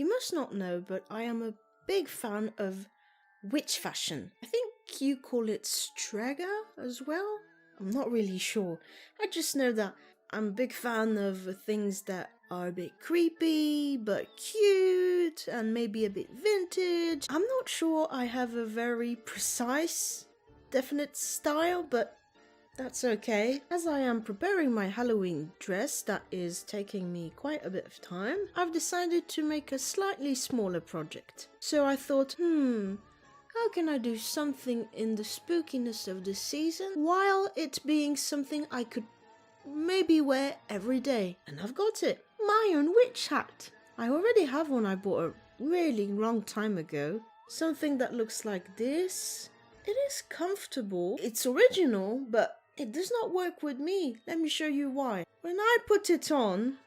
You must not know, but I am a big fan of witch fashion. I think you call it strega as well? I'm not really sure. I just know that I'm a big fan of things that are a bit creepy but cute and maybe a bit vintage. I'm not sure I have a very precise, definite style, but that's okay. As I am preparing my Halloween dress that is taking me quite a bit of time, I've decided to make a slightly smaller project. So I thought, how can I do something in the spookiness of the season while it being something I could maybe wear every day? And I've got it. My own witch hat. I already have one I bought a really long time ago. Something that looks like this. It is comfortable. It's original, but it does not work with me. Let me show you why. When I put it on,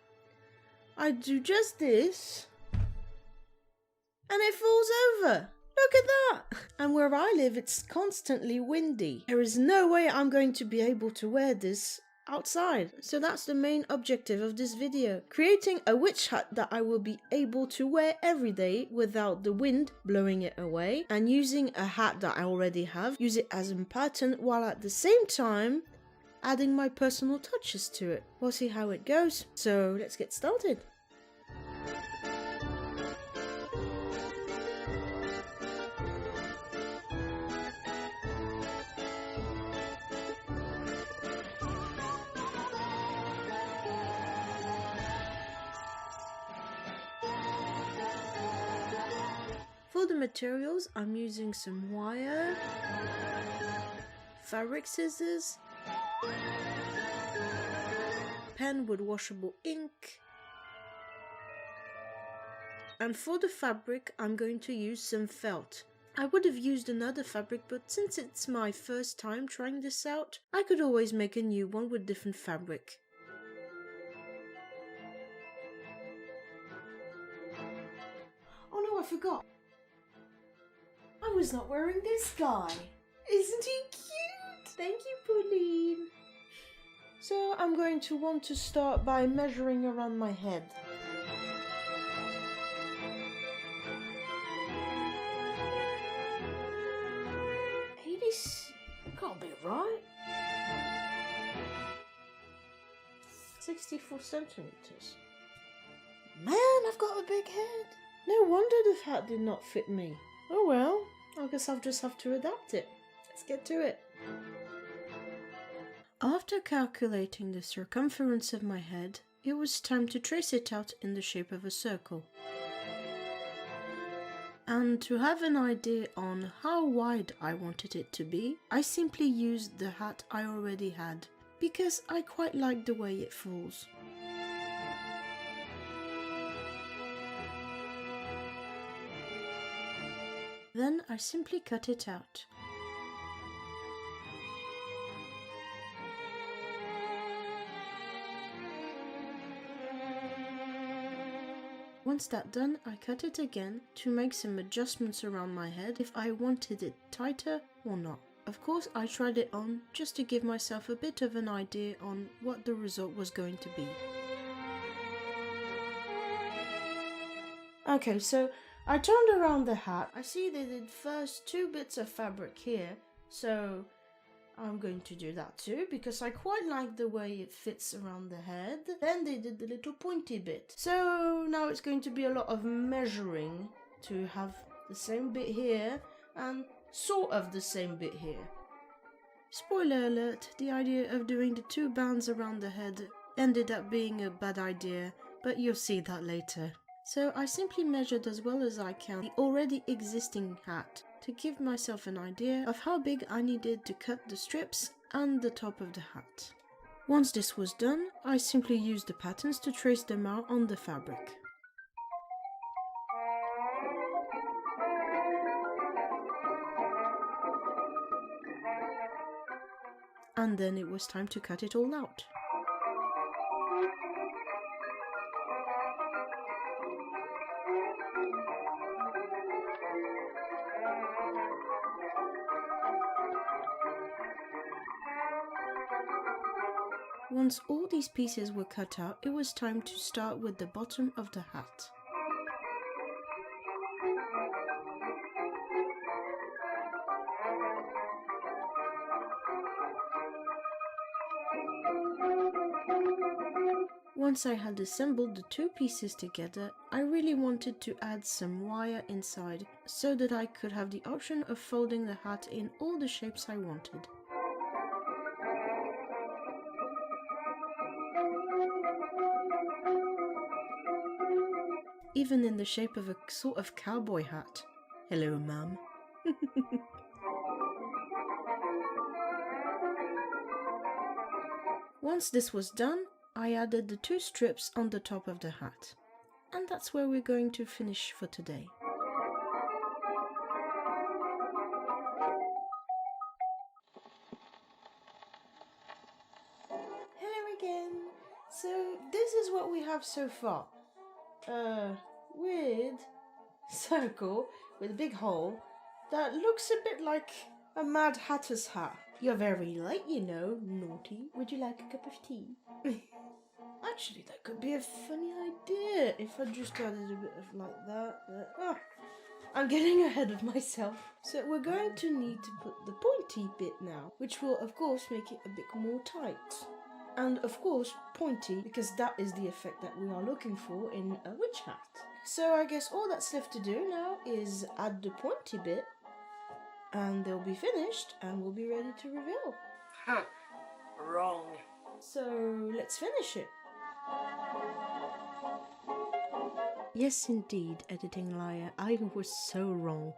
I do just this, and it falls over. Look at that! And where I live, it's constantly windy. There is no way I'm going to be able to wear this outside. So that's the main objective of this video. Creating a witch hat that I will be able to wear every day without the wind blowing it away. And using a hat that I already have, use it as a pattern while at the same time adding my personal touches to it. We'll see how it goes. So let's get started. For the materials, I'm using some wire, fabric scissors, pen with washable ink, and for the fabric, I'm going to use some felt. I would have used another fabric, but since it's my first time trying this out, I could always make a new one with different fabric. Oh no, I forgot. I was not wearing this guy. Isn't he cute? Thank you, Pauline. So I'm going to want to start by measuring around my head. This can't be right. 64 centimeters. Man, I've got a big head. No wonder the hat did not fit me. Oh well, I guess I'll just have to adapt it. Let's get to it. After calculating the circumference of my head, it was time to trace it out in the shape of a circle. And to have an idea on how wide I wanted it to be, I simply used the hat I already had, because I quite like the way it falls. Then I simply cut it out. Once that's done, I cut it again to make some adjustments around my head if I wanted it tighter or not. Of course, I tried it on just to give myself a bit of an idea on what the result was going to be. Okay, so I turned around the hat. I see they did first 2 bits of fabric here, so I'm going to do that too because I quite like the way it fits around the head. Then they did the little pointy bit. So now it's going to be a lot of measuring to have the same bit here and sort of the same bit here. Spoiler alert, the idea of doing the 2 bands around the head ended up being a bad idea, but you'll see that later. So I simply measured as well as I can the already existing hat to give myself an idea of how big I needed to cut the strips and the top of the hat. Once this was done, I simply used the patterns to trace them out on the fabric. And then it was time to cut it all out. Once all these pieces were cut out, it was time to start with the bottom of the hat. Once I had assembled the two pieces together, I really wanted to add some wire inside so that I could have the option of folding the hat in all the shapes I wanted. Even in the shape of a sort of cowboy hat. Hello, ma'am. Once this was done, I added the two strips on the top of the hat. And that's where we're going to finish for today. Hello again. So this is what we have so far. Weird circle with a big hole that looks a bit like a Mad Hatter's hat. You're very late, you know, naughty. Would you like a cup of tea? Actually, that could be a funny idea if I just added a bit of like that. I'm getting ahead of myself. So we're going to need to put the pointy bit now, which will of course make it a bit more tight. And of course pointy, because that is the effect that we are looking for in a witch hat. So I guess all that's left to do now is add the pointy bit, and they'll be finished and we'll be ready to reveal. Huh. Wrong. So let's finish it. Yes, indeed, editing liar, I was so wrong.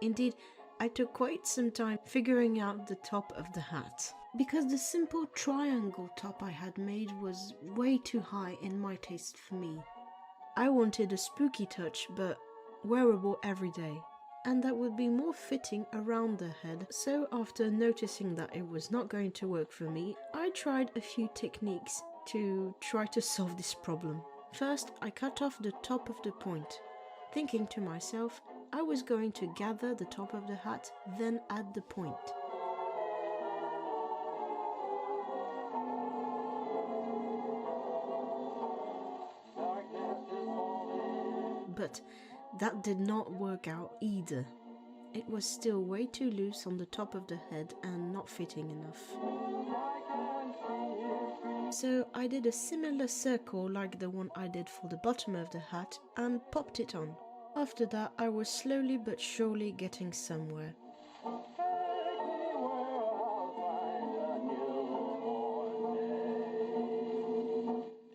Indeed, I took quite some time figuring out the top of the hat, because the simple triangle top I had made was way too high in my taste for me. I wanted a spooky touch, but wearable every day, and that would be more fitting around the head. So after noticing that it was not going to work for me, I tried a few techniques to try to solve this problem. First, I cut off the top of the point, thinking to myself I was going to gather the top of the hat, then add the point. But that did not work out either. It was still way too loose on the top of the head and not fitting enough. So I did a similar circle like the one I did for the bottom of the hat and popped it on. After that, I was slowly but surely getting somewhere.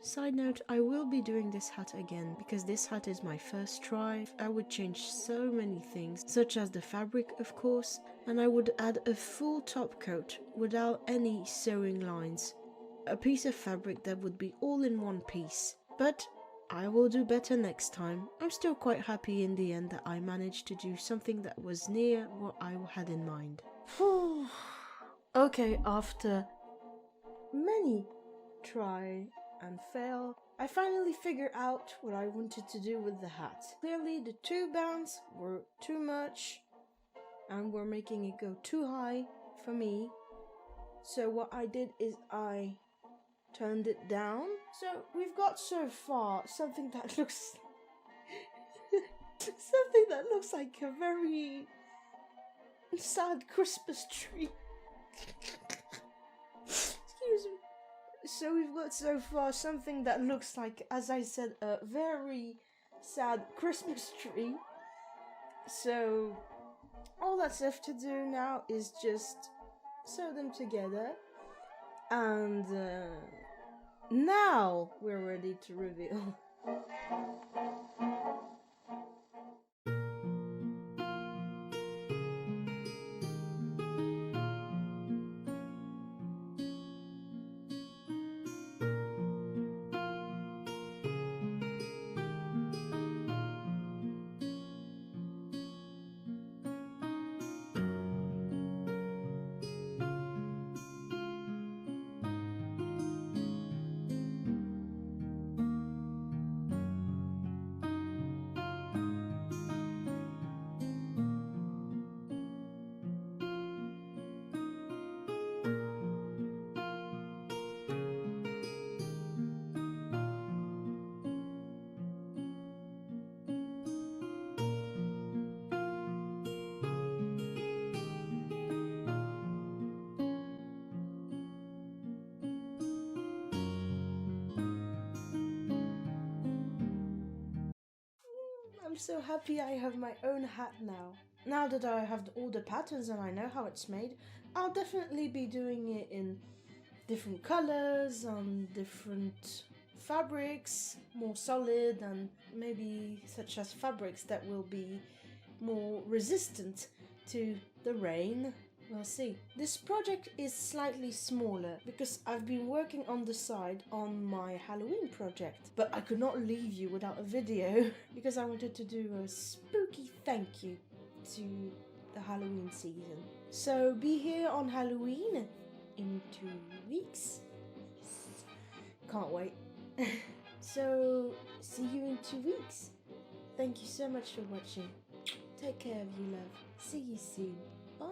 Side note, I will be doing this hat again because this hat is my first try. I would change so many things, such as the fabric of course, and I would add a full top coat without any sewing lines. A piece of fabric that would be all in one piece. But I will do better next time. I'm still quite happy in the end that I managed to do something that was near what I had in mind. Okay, after many try and fail, I finally figured out what I wanted to do with the hat. Clearly the two bands were too much and were making it go too high for me. So what I did is I turned it down. So we've got so far something that looks something that looks like a very sad Christmas tree. Excuse me. So we've got so far something that looks like, as I said, a very sad Christmas tree. So all that's left to do now is just sew them together, and now we're ready to reveal. so happy I have my own hat now. Now that I have all the patterns and I know how it's made, I'll definitely be doing it in different colors, on different fabrics, more solid, and maybe such as fabrics that will be more resistant to the rain. We'll see. This project is slightly smaller because I've been working on the side on my Halloween project, but I could not leave you without a video because I wanted to do a spooky thank you to the Halloween season. So be here on Halloween in 2 weeks. Yes. Can't wait. So see you in 2 weeks. Thank you so much for watching. Take care of you, love. See you soon. Bye.